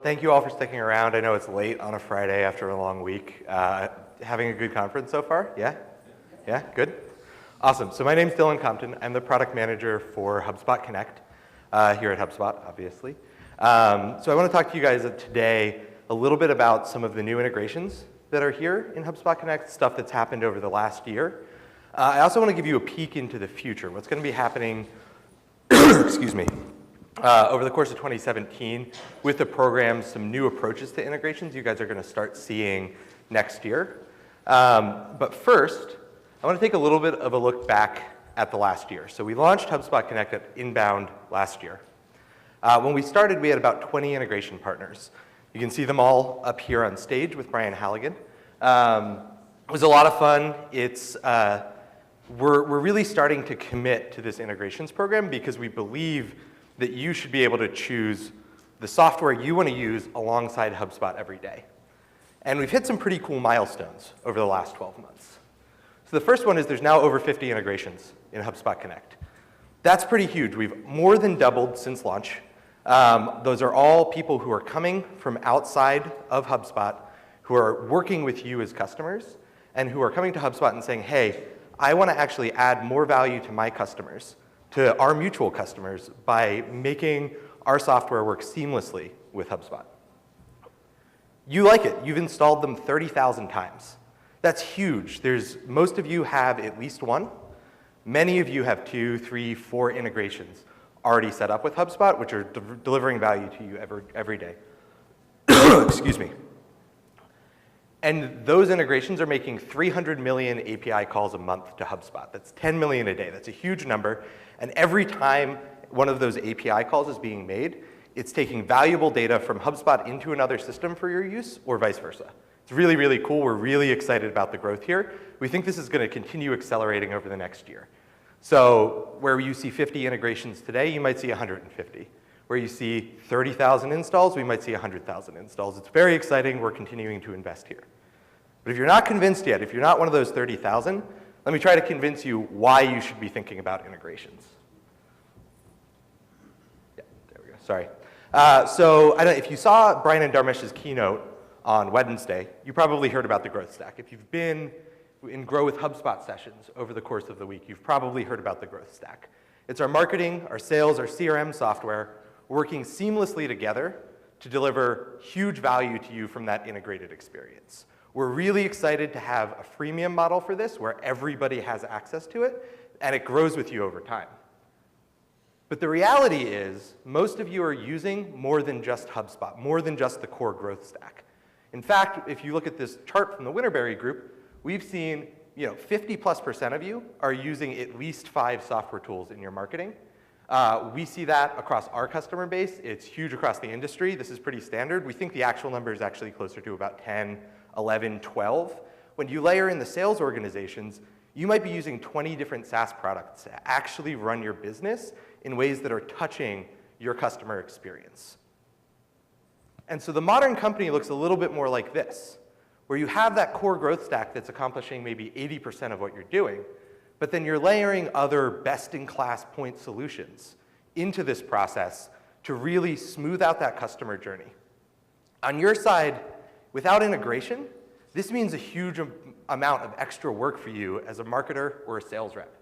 Thank you all for sticking around. I know it's late on a Friday after a long week. Having a good conference so far? Yeah? Yeah? Good? Awesome. So my name's Dillon Compton. I'm the product manager for HubSpot Connect here at HubSpot, obviously. So I want to talk to you guys today a little bit about some of the new integrations that are here in HubSpot Connect, stuff that's happened over the last year. I also want to give you a peek into the future, what's going to be happening excuse me, over the course of 2017 with the program, some new approaches to integrations you guys are going to start seeing next year. But first, I want to take a little bit of a look back at the last year. So we launched HubSpot Connect at Inbound last year. When we started, we had about 20 integration partners. You can see them all up here on stage with Brian Halligan. It was a lot of fun. We're really starting to commit to this integrations program because we believe that you should be able to choose the software you want to use alongside HubSpot every day. And we've hit some pretty cool milestones over the last 12 months. So the first one is there's now over 50 integrations in HubSpot Connect. That's pretty huge. We've more than doubled since launch. Those are all people who are coming from outside of HubSpot, who are working with you as customers, and who are coming to HubSpot and saying, hey, I want to actually add more value to my customers, to our mutual customers, by making our software work seamlessly with HubSpot. You like it. You've installed them 30,000 times. That's huge. Most of you have at least one. Many of you have 2, 3, 4 integrations already set up with HubSpot, which are delivering value to you every day. Excuse me. And those integrations are making 300 million API calls a month to HubSpot. That's 10 million a day. That's a huge number. And every time one of those API calls is being made, it's taking valuable data from HubSpot into another system for your use, or vice versa. It's really, really cool. We're really excited about the growth here. We think this is going to continue accelerating over the next year. So where you see 50 integrations today, you might see 150. Where you see 30,000 installs, we might see 100,000 installs. It's very exciting. We're continuing to invest here. But if you're not convinced yet, if you're not one of those 30,000, let me try to convince you why you should be thinking about integrations. Yeah, there we go. Sorry. So if you saw Brian and Dharmesh's keynote on Wednesday, you probably heard about the growth stack. If you've been in Grow with HubSpot sessions over the course of the week, you've probably heard about the growth stack. It's our marketing, our sales, our CRM software working seamlessly together to deliver huge value to you from that integrated experience. We're really excited to have a freemium model for this where everybody has access to it, and it grows with you over time. But the reality is, most of you are using more than just HubSpot, more than just the core growth stack. In fact, if you look at this chart from the Winterberry group, we've seen 50+% of you are using at least 5 software tools in your marketing. We see that across our customer base. It's huge across the industry. This is pretty standard. We think the actual number is actually closer to about 10, 11, 12. When you layer in the sales organizations, you might be using 20 different SaaS products to actually run your business in ways that are touching your customer experience. And so the modern company looks a little bit more like this, where you have that core growth stack that's accomplishing maybe 80% of what you're doing, but then you're layering other best-in-class point solutions into this process to really smooth out that customer journey. On your side, without integration, this means a huge amount of extra work for you as a marketer or a sales rep.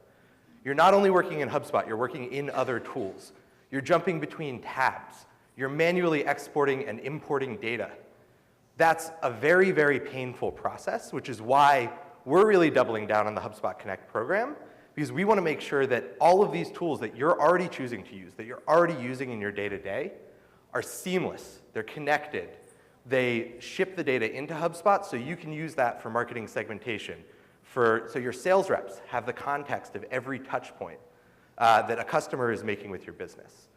You're not only working in HubSpot, you're working in other tools. You're jumping between tabs. You're manually exporting and importing data. That's a very, very painful process, which is why we're really doubling down on the HubSpot Connect program, because we want to make sure that all of these tools that you're already choosing to use, that you're already using in your day-to-day, are seamless. They're connected. They ship the data into HubSpot so you can use that for marketing segmentation, so your sales reps have the context of every touch point that a customer is making with your business.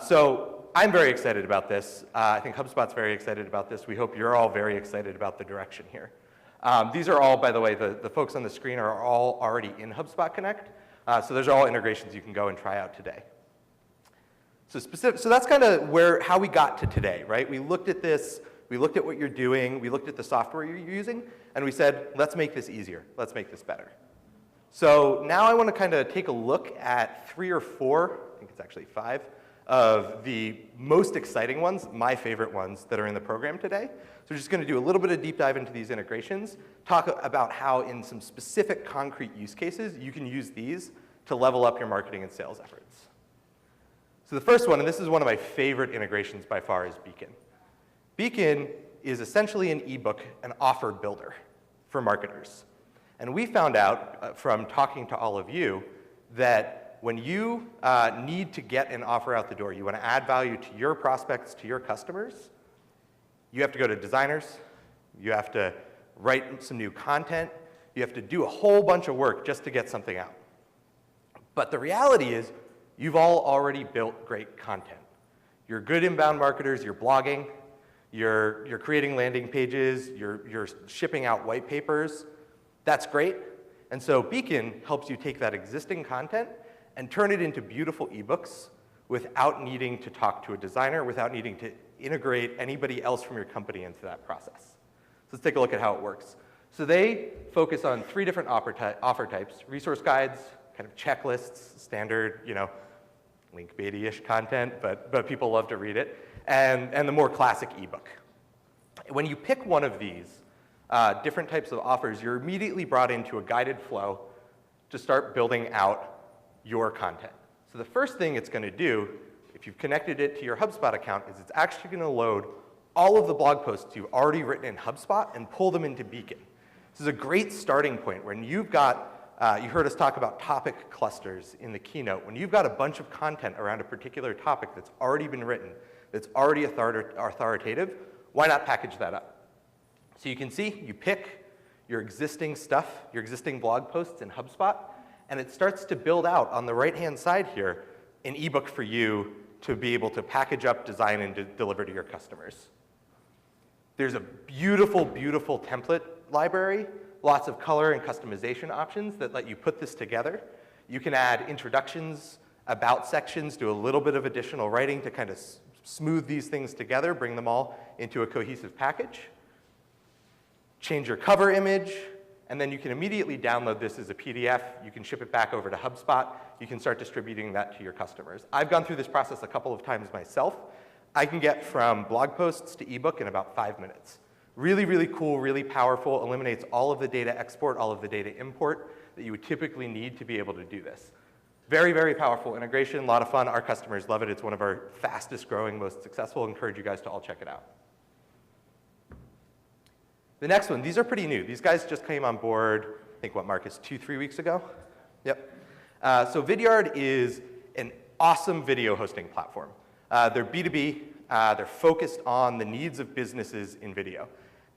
So I'm very excited about this. I think HubSpot's very excited about this. We hope you're all very excited about the direction here. These are all, by the way, the folks on the screen are all already in HubSpot Connect. So those are all integrations you can go and try out today. So that's kind of how we got to today, right? We looked at this, we looked at what you're doing, we looked at the software you're using, and we said, let's make this easier, let's make this better. So now I want to kind of take a look at 3 or 4, I think it's actually 5, of the most exciting ones, my favorite ones that are in the program today. So we're just going to do a little bit of deep dive into these integrations, talk about how in some specific concrete use cases you can use these to level up your marketing and sales efforts. So the first one, and this is one of my favorite integrations by far, is Beacon. Beacon is essentially an ebook, an offer builder for marketers. And we found out from talking to all of you that when you need to get an offer out the door, you want to add value to your prospects, to your customers, you have to go to designers, you have to write some new content, you have to do a whole bunch of work just to get something out. But the reality is, you've all already built great content. You're good inbound marketers, you're blogging, you're creating landing pages, you're shipping out white papers. That's great. And so Beacon helps you take that existing content and turn it into beautiful ebooks without needing to talk to a designer, without needing to integrate anybody else from your company into that process. So let's take a look at how it works. So they focus on 3 different offer types: resource guides, kind of checklists, standard, link baity-ish content, but people love to read it, and the more classic ebook. When you pick one of these different types of offers, you're immediately brought into a guided flow to start building out your content. So the first thing it's going to do, if you've connected it to your HubSpot account, is it's actually going to load all of the blog posts you've already written in HubSpot and pull them into Beacon. This is a great starting point when you've got, you heard us talk about topic clusters in the keynote. When you've got a bunch of content around a particular topic that's already been written, that's already authoritative, why not package that up? So you can see, you pick your existing stuff, your existing blog posts in HubSpot, and it starts to build out on the right-hand side here an ebook for you to be able to package up, design, and deliver to your customers. There's a beautiful, beautiful template library, lots of color and customization options that let you put this together. You can add introductions, about sections, do a little bit of additional writing to kind of smooth these things together, bring them all into a cohesive package. Change your cover image, and then you can immediately download this as a PDF. You can ship it back over to HubSpot. You can start distributing that to your customers. I've gone through this process a couple of times myself. I can get from blog posts to ebook in about 5 minutes. Really, really cool, really powerful, eliminates all of the data export, all of the data import that you would typically need to be able to do this. Very, very powerful integration, a lot of fun. Our customers love it. It's one of our fastest growing, most successful. I encourage you guys to all check it out. The next one, these are pretty new. These guys just came on board, I think, what, Marcus, 2-3 weeks ago? Yep. So Vidyard is an awesome video hosting platform. They're B2B. They're focused on the needs of businesses in video.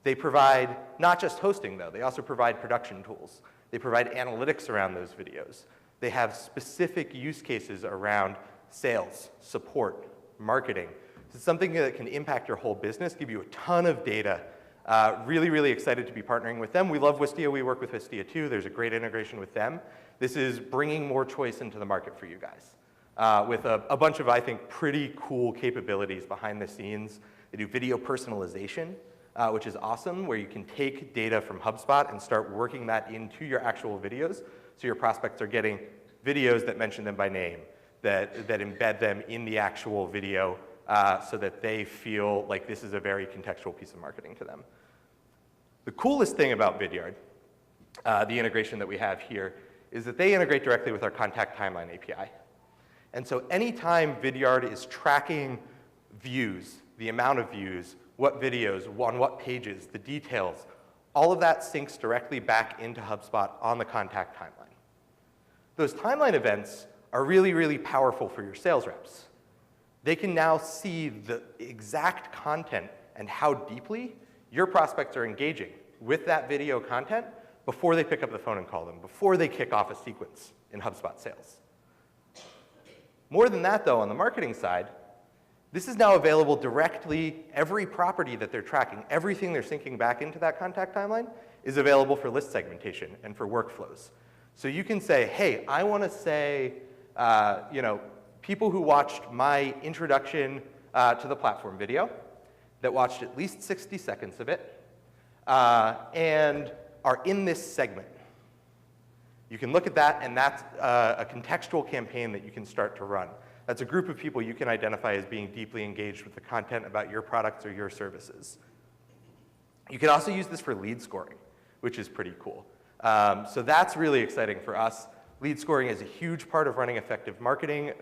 They provide not just hosting, though. They also provide production tools. They provide analytics around those videos. They have specific use cases around sales, support, marketing. It's something that can impact your whole business, give you a ton of data. Really, really excited to be partnering with them. We love Wistia. We work with Wistia too. There's a great integration with them. This is bringing more choice into the market for you guys with a bunch of, I think, pretty cool capabilities behind the scenes. They do video personalization, which is awesome, where you can take data from HubSpot and start working that into your actual videos. So your prospects are getting videos that mention them by name, that embed them in the actual video so that they feel like this is a very contextual piece of marketing to them. The coolest thing about Vidyard, the integration that we have here, is that they integrate directly with our contact timeline API. And so anytime Vidyard is tracking views, the amount of views, what videos, on what pages, the details, all of that syncs directly back into HubSpot on the contact timeline. Those timeline events are really, really powerful for your sales reps. They can now see the exact content and how deeply your prospects are engaging with that video content before they pick up the phone and call them, before they kick off a sequence in HubSpot sales. More than that, though, on the marketing side, this is now available directly. Every property that they're tracking, everything they're syncing back into that contact timeline is available for list segmentation and for workflows. So you can say, hey, I want to say, people who watched my introduction to the platform video, that watched at least 60 seconds of it, and are in this segment. You can look at that, and that's a contextual campaign that you can start to run. That's a group of people you can identify as being deeply engaged with the content about your products or your services. You can also use this for lead scoring, which is pretty cool. So that's really exciting for us. Lead scoring is a huge part of running effective marketing,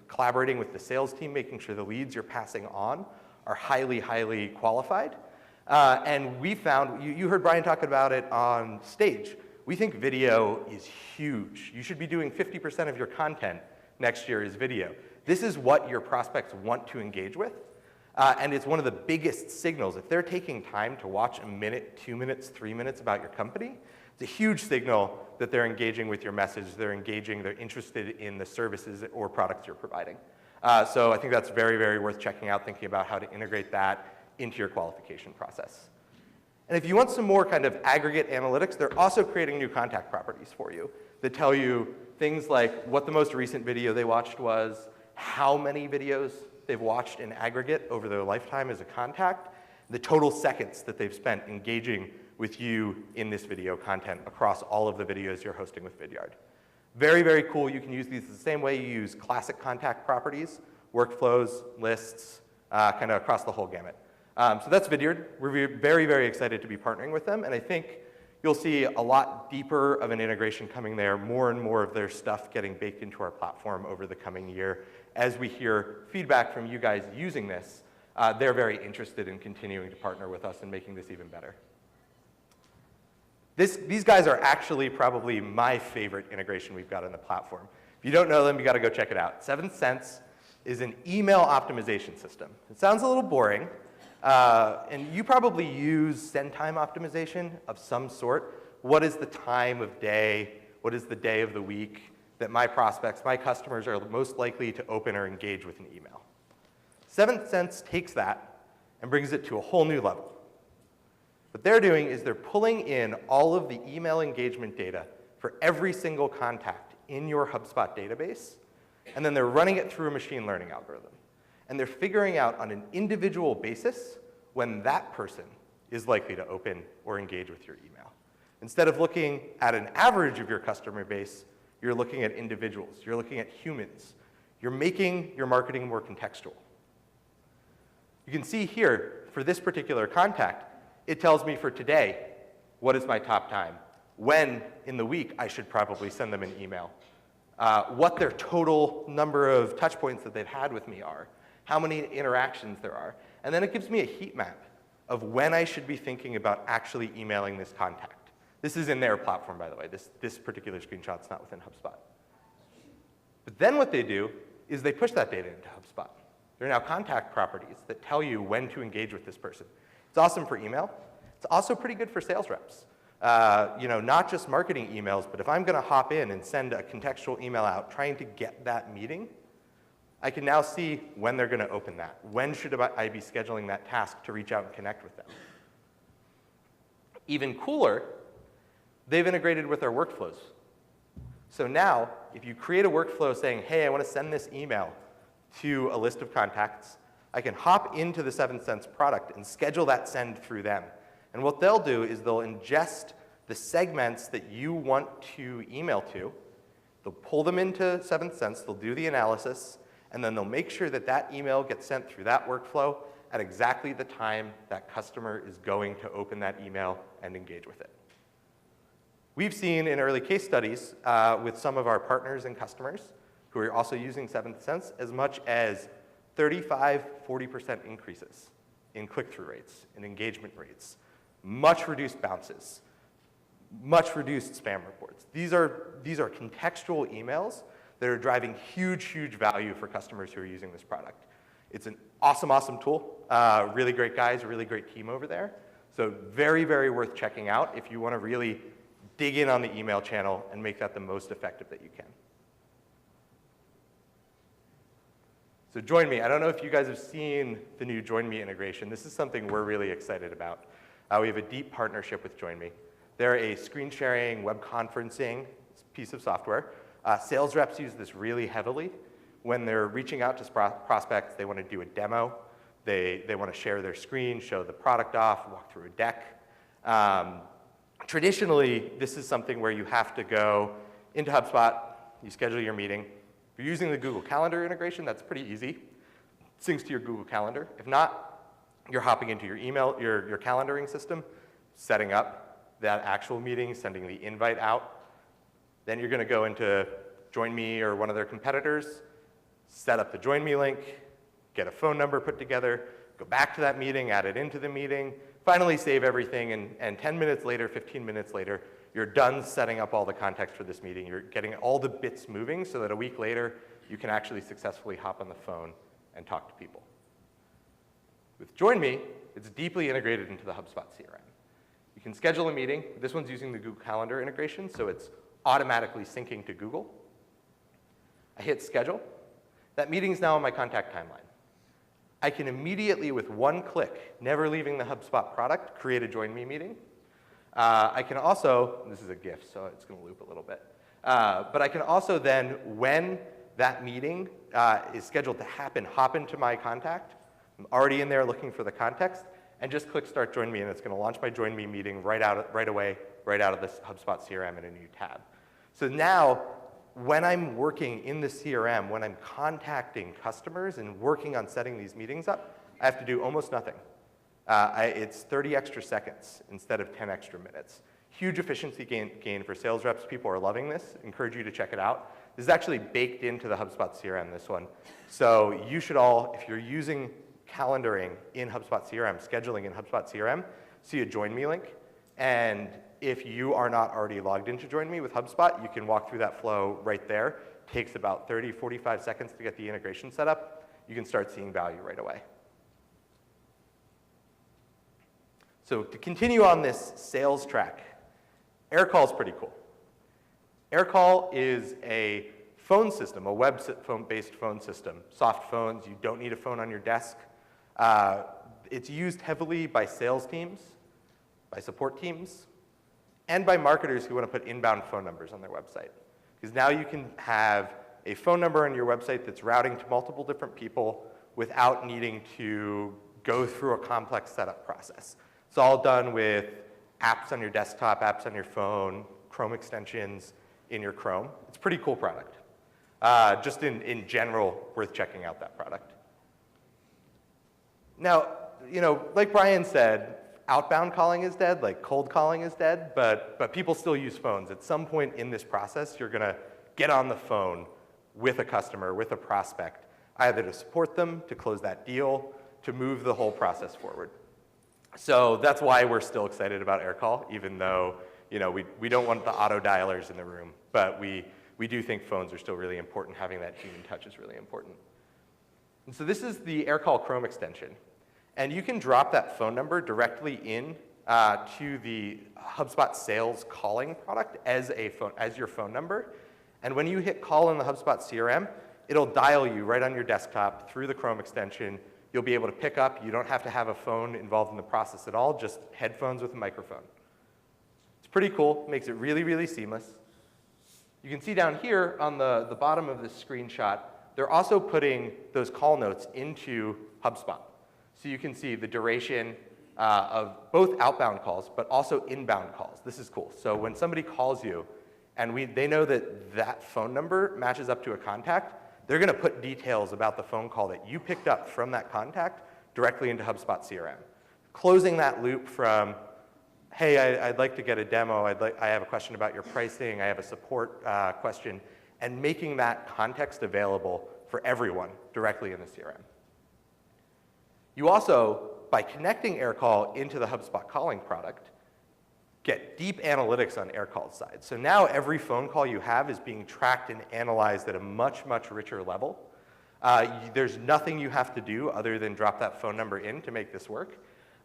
collaborating with the sales team, making sure the leads you're passing on are highly, highly qualified. And we found, you heard Brian talk about it on stage. We think video is huge. You should be doing 50% of your content next year is video. This is what your prospects want to engage with. And it's one of the biggest signals. If they're taking time to watch a minute, 2 minutes, 3 minutes about your company, it's a huge signal that they're engaging with your message, they're engaging, they're interested in the services or products you're providing. So I think that's very, very worth checking out, thinking about how to integrate that into your qualification process. And if you want some more kind of aggregate analytics, they're also creating new contact properties for you that tell you things like what the most recent video they watched was, how many videos they've watched in aggregate over their lifetime as a contact, the total seconds that they've spent engaging with you in this video content across all of the videos you're hosting with Vidyard. Very, very cool. You can use these the same way you use classic contact properties, workflows, lists, kind of across the whole gamut. So that's Vidyard. We're very, very excited to be partnering with them, and I think you'll see a lot deeper of an integration coming there, more and more of their stuff getting baked into our platform over the coming year. As we hear feedback from you guys using this, they're very interested in continuing to partner with us and making this even better. These guys are actually probably my favorite integration we've got on the platform. If you don't know them, you got to go check it out. 7th Sense is an email optimization system. It sounds a little boring, and you probably use send time optimization of some sort. What is the time of day? What is the day of the week that my prospects, my customers are most likely to open or engage with an email? 7th Sense takes that and brings it to a whole new level. What they're doing is they're pulling in all of the email engagement data for every single contact in your HubSpot database, and then they're running it through a machine learning algorithm. And they're figuring out on an individual basis when that person is likely to open or engage with your email. Instead of looking at an average of your customer base, you're looking at individuals. You're looking at humans. You're making your marketing more contextual. You can see here, for this particular contact, it tells me for today, what is my top time? When in the week I should probably send them an email. What their total number of touch points that they've had with me are. How many interactions there are. And then it gives me a heat map of when I should be thinking about actually emailing this contact. This is in their platform, by the way. This particular screenshot's not within HubSpot. But then what they do is they push that data into HubSpot. There are now contact properties that tell you when to engage with this person. It's awesome for email. It's also pretty good for sales reps. Not just marketing emails, but if I'm going to hop in and send a contextual email out trying to get that meeting, I can now see when they're going to open that. When should I be scheduling that task to reach out and connect with them? Even cooler, they've integrated with our workflows. So now, if you create a workflow saying, hey, I want to send this email to a list of contacts, I can hop into the 7th Sense product and schedule that send through them. And what they'll do is they'll ingest the segments that you want to email to. They'll pull them into 7th Sense, they'll do the analysis, and then they'll make sure that that email gets sent through that workflow at exactly the time that customer is going to open that email and engage with it. We've seen in early case studies with some of our partners and customers who are also using 7th Sense as much as 35–40% increases in click-through rates and engagement rates, much reduced bounces, much reduced spam reports. These are contextual emails that are driving huge, huge value for customers who are using this product. It's an awesome, awesome tool. Really great guys, a really great team over there. So very, very worth checking out if you want to really dig in on the email channel and make that the most effective that you can. So Join Me, I don't know if you guys have seen the new Join Me integration. This is something we're really excited about. We have a deep partnership with Join Me. They're a screen sharing, web conferencing piece of software. Sales reps use this really heavily. When they're reaching out to prospects, they want to do a demo. They want to share their screen, show the product off, walk through a deck. Traditionally, this is something where you have to go into HubSpot, you schedule your meeting. If you're using the Google Calendar integration, that's pretty easy. Syncs to your Google Calendar. If not, you're hopping into your email, your calendaring system, setting up that actual meeting, sending the invite out. Then you're going to go into Join Me or one of their competitors, set up the Join Me link, get a phone number put together, go back to that meeting, add it into the meeting, finally save everything, and 10 minutes later, 15 minutes later, you're done setting up all the context for this meeting. You're getting all the bits moving so that a week later, you can actually successfully hop on the phone and talk to people. With Join Me, it's deeply integrated into the HubSpot CRM. You can schedule a meeting. This one's using the Google Calendar integration, so it's automatically syncing to Google. I hit schedule. That meeting's now on my contact timeline. I can immediately, with one click, never leaving the HubSpot product, create a Join Me meeting. I can also, this is a GIF, so it's going to loop a little bit, but I can also then, when that meeting is scheduled to happen, hop into my contact. I'm already in there looking for the context, and just click Start Join Me, and it's going to launch my Join Me meeting right away, right out of this HubSpot CRM in a new tab. So now, when I'm working in the CRM, when I'm contacting customers and working on setting these meetings up, I have to do almost nothing. It's 30 extra seconds instead of 10 extra minutes. Huge efficiency gain for sales reps. People are loving this. Encourage you to check it out. This is actually baked into the HubSpot CRM, this one. So you should all, if you're using calendaring in HubSpot CRM, scheduling in HubSpot CRM, see a Join Me link. And if you are not already logged into Join Me with HubSpot, you can walk through that flow right there. Takes about 30, 45 seconds to get the integration set up. You can start seeing value right away. So to continue on this sales track, aircall is pretty cool. Aircall is a phone system, a web phone-based phone system. Soft phones, you don't need a phone on your desk. It's used heavily by sales teams, by support teams, and by marketers who want to put inbound phone numbers on their website. Because now you can have a phone number on your website that's routing to multiple different people without needing to go through a complex setup process. It's all done with apps on your desktop, apps on your phone, Chrome extensions in your Chrome. It's a pretty cool product. Just in general, worth checking out that product. Now, like Brian said, outbound calling is dead, like cold calling is dead, but people still use phones. At some point in this process, you're going to get on the phone with a customer, with a prospect, either to support them, to close that deal, to move the whole process forward. So that's why we're still excited about aircall, even though we don't want the auto dialers in the room, but we do think phones are still really important. Having that human touch is really important. And so this is the aircall Chrome extension. And you can drop that phone number directly in to the HubSpot sales calling product as your phone number. And when you hit call in the HubSpot CRM, it'll dial you right on your desktop through the Chrome extension. You'll be able to pick up. You don't have to have a phone involved in the process at all, just headphones with a microphone. It's pretty cool. Makes it really, really seamless. You can see down here on the bottom of this screenshot, they're also putting those call notes into HubSpot. So you can see the duration of both outbound calls, but also inbound calls. This is cool. So when somebody calls you, and they know that that phone number matches up to a contact, they're going to put details about the phone call that you picked up from that contact directly into HubSpot CRM. Closing that loop from, hey, I'd like to get a demo, I have a question about your pricing, I have a support question, and making that context available for everyone directly in the CRM. You also, by connecting aircall into the HubSpot calling product, get deep analytics on aircall's side. So now every phone call you have is being tracked and analyzed at a much, much richer level. There's nothing you have to do other than drop that phone number in to make this work.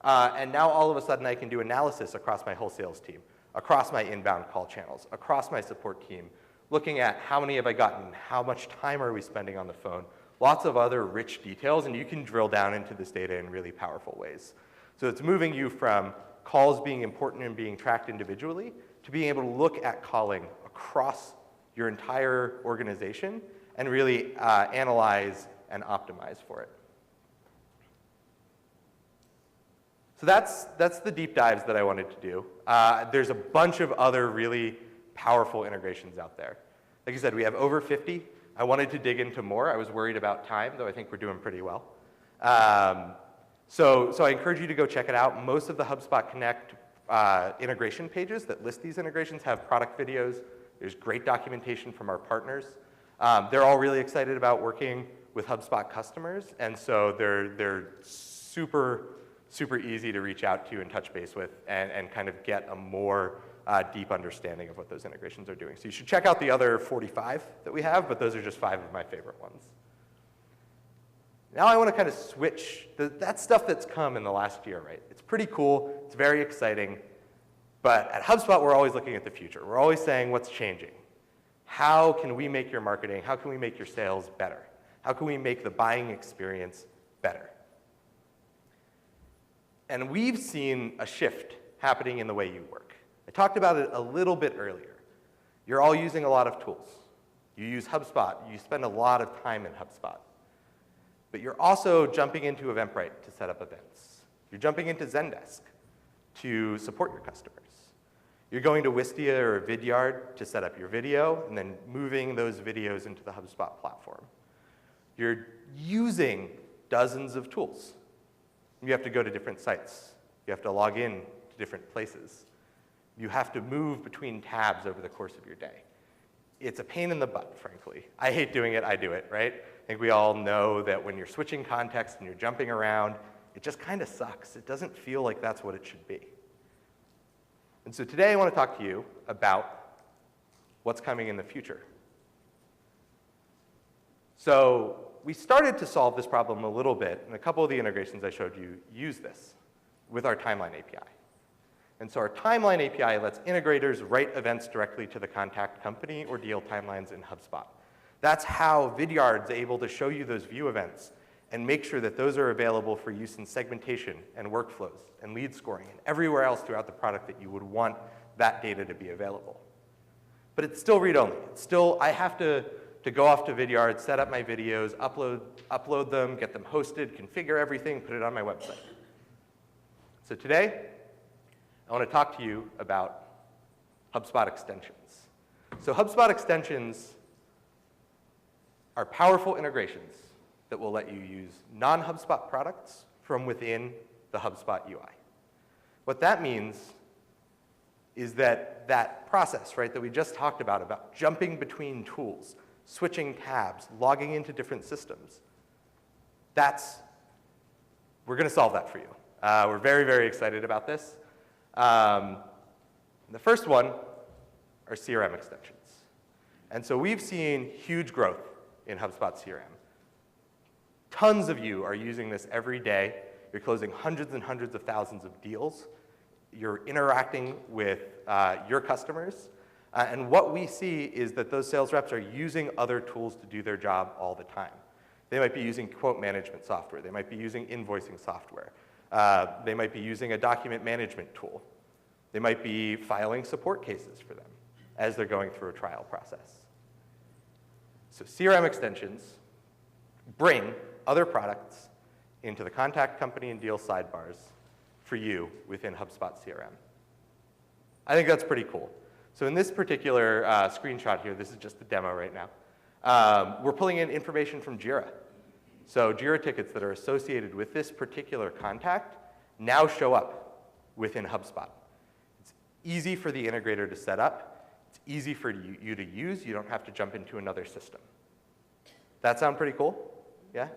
And now all of a sudden I can do analysis across my whole sales team, across my inbound call channels, across my support team, looking at how many have I gotten, how much time are we spending on the phone, lots of other rich details, and you can drill down into this data in really powerful ways. So it's moving you from calls being important and being tracked individually to being able to look at calling across your entire organization and really analyze and optimize for it. So that's the deep dives that I wanted to do. There's a bunch of other really powerful integrations out there. Like I said, we have over 50. I wanted to dig into more. I was worried about time, though I think we're doing pretty well. So I encourage you to go check it out. Most of the HubSpot Connect integration pages that list these integrations have product videos. There's great documentation from our partners. They're all really excited about working with HubSpot customers, and so they're super easy to reach out to and touch base with and kind of get a more deep understanding of what those integrations are doing. So you should check out the other 45 that we have, but those are just 5 of my favorite ones. Now I want to kind of switch. That stuff that's come in the last year, right? It's pretty cool. It's very exciting. But at HubSpot, we're always looking at the future. We're always saying, what's changing? How can we make your marketing, how can we make your sales better? How can we make the buying experience better? And we've seen a shift happening in the way you work. I talked about it a little bit earlier. You're all using a lot of tools. You use HubSpot. You spend a lot of time in HubSpot. But you're also jumping into Eventbrite to set up events. You're jumping into Zendesk to support your customers. You're going to Wistia or Vidyard to set up your video, and then moving those videos into the HubSpot platform. You're using dozens of tools. You have to go to different sites. You have to log in to different places. You have to move between tabs over the course of your day. It's a pain in the butt, frankly. I hate doing it, I do it, right? I think we all know that when you're switching context and you're jumping around, it just kind of sucks. It doesn't feel like that's what it should be. And so today I want to talk to you about what's coming in the future. So we started to solve this problem a little bit, and a couple of the integrations I showed you use this with our Timeline API. And so our Timeline API lets integrators write events directly to the contact company or deal timelines in HubSpot. That's how Vidyard's able to show you those view events and make sure that those are available for use in segmentation and workflows and lead scoring and everywhere else throughout the product that you would want that data to be available. But it's still read-only. It's still, I have to go off to Vidyard, set up my videos, upload them, get them hosted, configure everything, put it on my website. So today, I want to talk to you about HubSpot extensions. So HubSpot extensions are powerful integrations that will let you use non-HubSpot products from within the HubSpot UI. What that means is that that process, right, that we just talked about jumping between tools, switching tabs, logging into different systems, we're going to solve that for you. We're very excited about this. The first one are CRM extensions. And so we've seen huge growth in HubSpot CRM. Tons of you are using this every day. You're closing hundreds and hundreds of thousands of deals. You're interacting with your customers. And what we see is that those sales reps are using other tools to do their job all the time. They might be using quote management software. They might be using invoicing software. They might be using a document management tool. They might be filing support cases for them as they're going through a trial process. So CRM extensions bring other products into the contact company and deal sidebars for you within HubSpot CRM. I think that's pretty cool. So in this particular screenshot here, this is just the demo right now, we're pulling in information from Jira. So Jira tickets that are associated with this particular contact now show up within HubSpot. It's easy for the integrator to set up. It's easy for you to use. You don't have to jump into another system. That sound pretty cool? Yeah?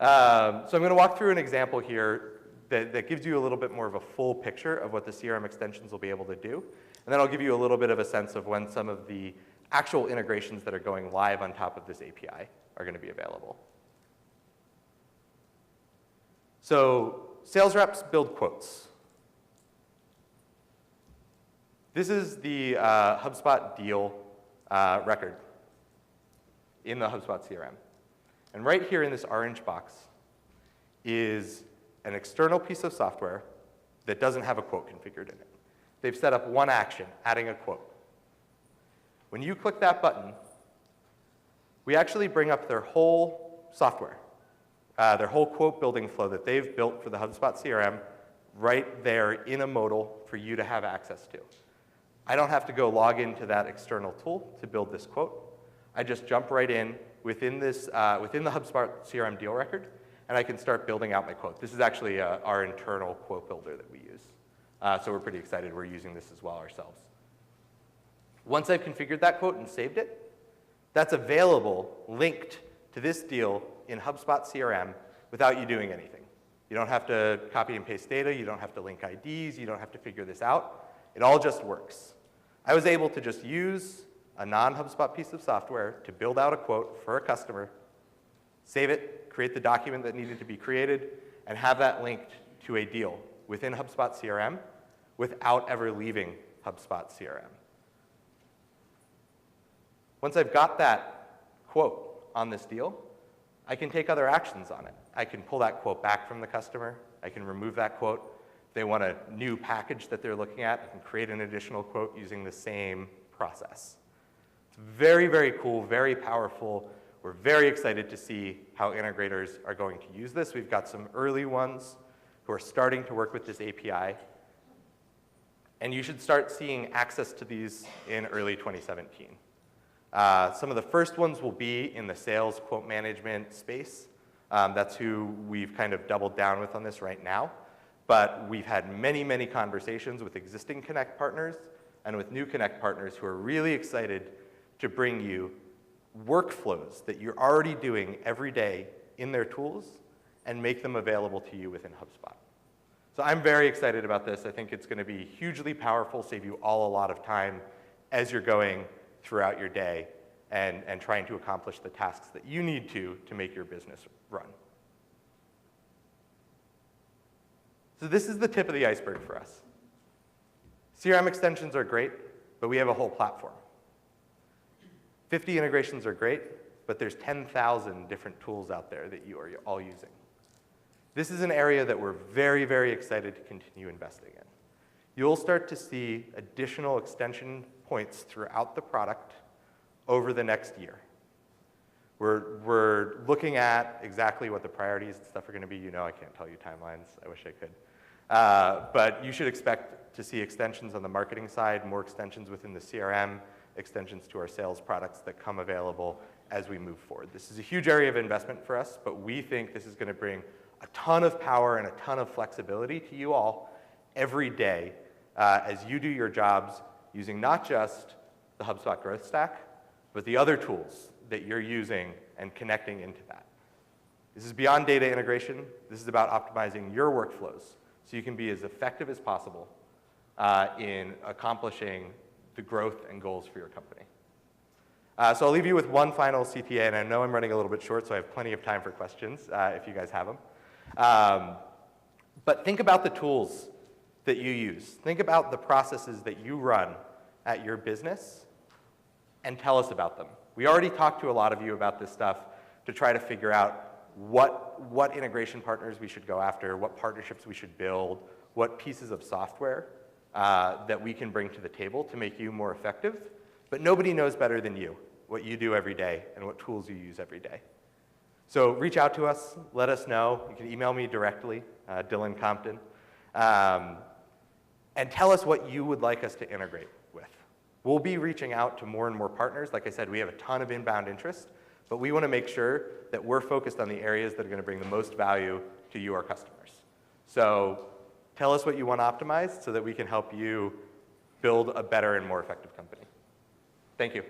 So I'm going to walk through an example here that gives you a little bit more of a full picture of what the CRM extensions will be able to do. And then I'll give you a little bit of a sense of when some of the actual integrations that are going live on top of this API are going to be available. So sales reps build quotes. This is the HubSpot deal record in the HubSpot CRM. And right here in this orange box is an external piece of software that doesn't have a quote configured in it. They've set up one action, adding a quote. When you click that button, we actually bring up their whole software, their whole quote building flow that they've built for the HubSpot CRM right there in a modal for you to have access to. I don't have to go log into that external tool to build this quote. I just jump right in within the HubSpot CRM deal record, and I can start building out my quote. This is actually our internal quote builder that we use. So we're pretty excited we're using this as well ourselves. Once I've configured that quote and saved it, that's available, linked to this deal in HubSpot CRM without you doing anything. You don't have to copy and paste data. You don't have to link IDs. You don't have to figure this out. It all just works. I was able to just use a non-HubSpot piece of software to build out a quote for a customer, save it, create the document that needed to be created, and have that linked to a deal within HubSpot CRM without ever leaving HubSpot CRM. Once I've got that quote on this deal, I can take other actions on it. I can pull that quote back from the customer. I can remove that quote. If they want a new package that they're looking at, I can create an additional quote using the same process. It's very, very cool, very powerful. We're very excited to see how integrators are going to use this. We've got some early ones who are starting to work with this API. And you should start seeing access to these in early 2017. Some of the first ones will be in the sales quote management space. That's who we've kind of doubled down with on this right now. But we've had many, many conversations with existing Connect partners and with new Connect partners who are really excited to bring you workflows that you're already doing every day in their tools and make them available to you within HubSpot. So I'm very excited about this. I think it's going to be hugely powerful, save you all a lot of time as you're going throughout your day and trying to accomplish the tasks that you need to make your business run. So this is the tip of the iceberg for us. CRM extensions are great, but we have a whole platform. 50 integrations are great, but there's 10,000 different tools out there that you are all using. This is an area that we're very, very excited to continue investing in. You'll start to see additional extension points throughout the product over the next year. We're looking at exactly what the priorities and stuff are going to be. You know I can't tell you timelines. I wish I could. But you should expect to see extensions on the marketing side, more extensions within the CRM, extensions to our sales products that come available as we move forward. This is a huge area of investment for us, but we think this is going to bring a ton of power and a ton of flexibility to you all every day as you do your jobs using not just the HubSpot Growth Stack, but the other tools that you're using and connecting into that. This is beyond data integration. This is about optimizing your workflows so you can be as effective as possible in accomplishing the growth and goals for your company. So I'll leave you with one final CTA, and I know I'm running a little bit short, so I have plenty of time for questions if you guys have them. But think about the tools that you use. Think about the processes that you run at your business and tell us about them. We already talked to a lot of you about this stuff to try to figure out what integration partners we should go after, what partnerships we should build, what pieces of software that we can bring to the table to make you more effective. But nobody knows better than you what you do every day and what tools you use every day. So reach out to us, let us know. You can email me directly, Dillon Compton, and tell us what you would like us to integrate with. We'll be reaching out to more and more partners. Like I said, we have a ton of inbound interest, but we want to make sure that we're focused on the areas that are going to bring the most value to you, our customers. So tell us what you want optimized so that we can help you build a better and more effective company. Thank you.